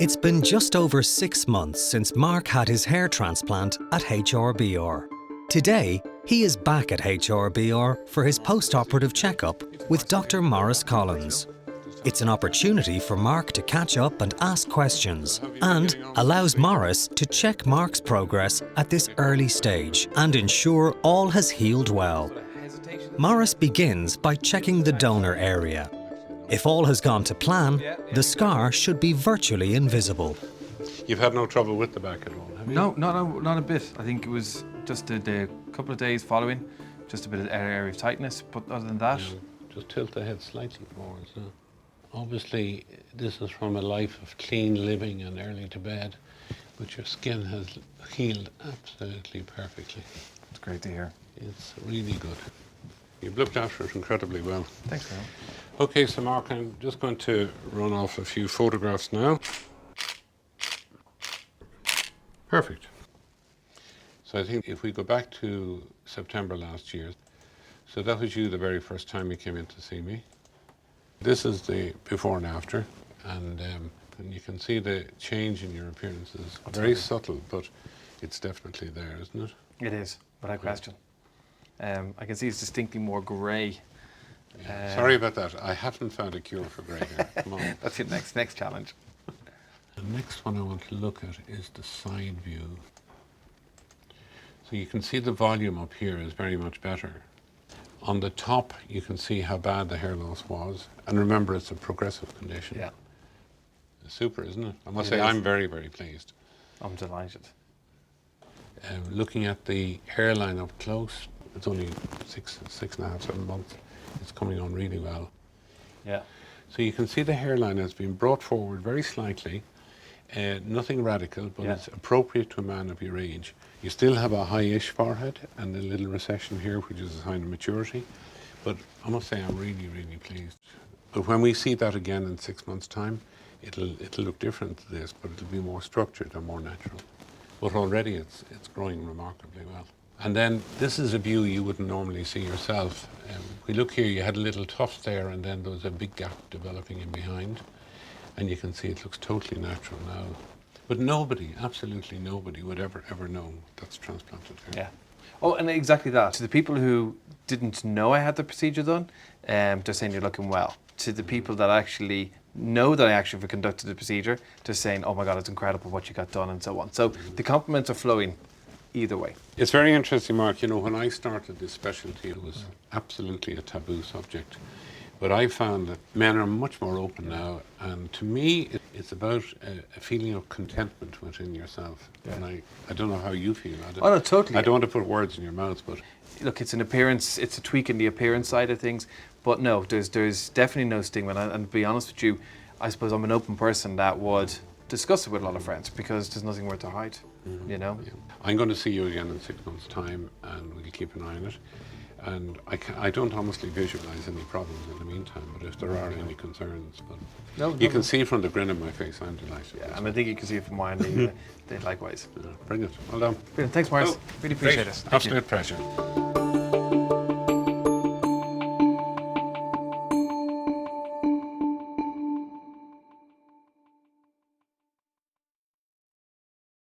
It's been just over 6 months since Mark had his hair transplant at HRBR. Today, he is back at HRBR for his post-operative checkup with Dr Maurice Collins. It's an opportunity for Mark to catch up and ask questions, and allows Maurice to check Mark's progress at this early stage and ensure all has healed well. Maurice begins by checking the donor area. If all has gone to plan, the scar should be virtually invisible. You've had no trouble with the back at all, have you? No, not a bit. I think it was just the couple of days following, just a bit of area of tightness, but other than that... Just tilt the head slightly forwards now. Obviously, this is from a life of clean living and early to bed, but your skin has healed absolutely perfectly. It's great to hear. It's really good. You've looked after it incredibly well. Thanks, Phil. Okay, so Mark, I'm just going to run off a few photographs now. Perfect. So I think if we go back to September last year, so that was you the very first time you came in to see me. This is the before and after, and you can see the change in your appearance is very subtle, but it's definitely there, isn't it? It is, without question. I can see it's distinctly more grey. Yeah. Sorry about that. I haven't found a cure for grey hair. Come on. That's your next challenge. The next one I want to look at is the side view. So you can see the volume up here is very much better. On the top, you can see how bad the hair loss was. And remember, it's a progressive condition. Yeah. It's super, isn't it? I must say, I'm very, very pleased. I'm delighted. Looking at the hairline up close, it's only six and a half, 7 months. It's coming on really well. Yeah. So you can see the hairline has been brought forward very slightly. Nothing radical, but it's appropriate to a man of your age. You still have a high-ish forehead and a little recession here, which is a sign of maturity. But I must say, I'm really, really pleased. But when we see that again in 6 months' time, it'll look different to this, but it'll be more structured and more natural. But already it's growing remarkably well. And then this is a view you wouldn't normally see yourself. If we look here, you had a little tuft there, and then there was a big gap developing in behind. And you can see it looks totally natural now. But nobody, absolutely nobody, would ever know that's transplanted hair. Yeah. Oh, and exactly that. To the people who didn't know I had the procedure done, they're saying you're looking well. To the people that actually know that I actually conducted the procedure, they're saying, oh my God, it's incredible what you got done, and so on. So the compliments are flowing either way. It's very interesting, Mark. You know, when I started this specialty, it was absolutely a taboo subject. But I found that men are much more open now, and to me, it's about a feeling of contentment within yourself. Yeah. And I don't know how you feel. Oh, no, totally. I don't want to put words in your mouth, but... Look, it's an appearance, it's a tweak in the appearance side of things, but no, there's definitely no stigma. And to be honest with you, I suppose I'm an open person that would discuss it with a lot of friends, because there's nothing worth to hide, you know? Yeah. I'm going to see you again in 6 months' time, and we'll keep an eye on it. And I don't honestly visualise any problems in the meantime, but if there are any concerns, but you can see from the grin on my face, I'm delighted. Yeah, and I think you can see it from mine, they likewise. Yeah, brilliant. Well done. Brilliant. Thanks, Maurice. Really appreciate it. Absolute pleasure.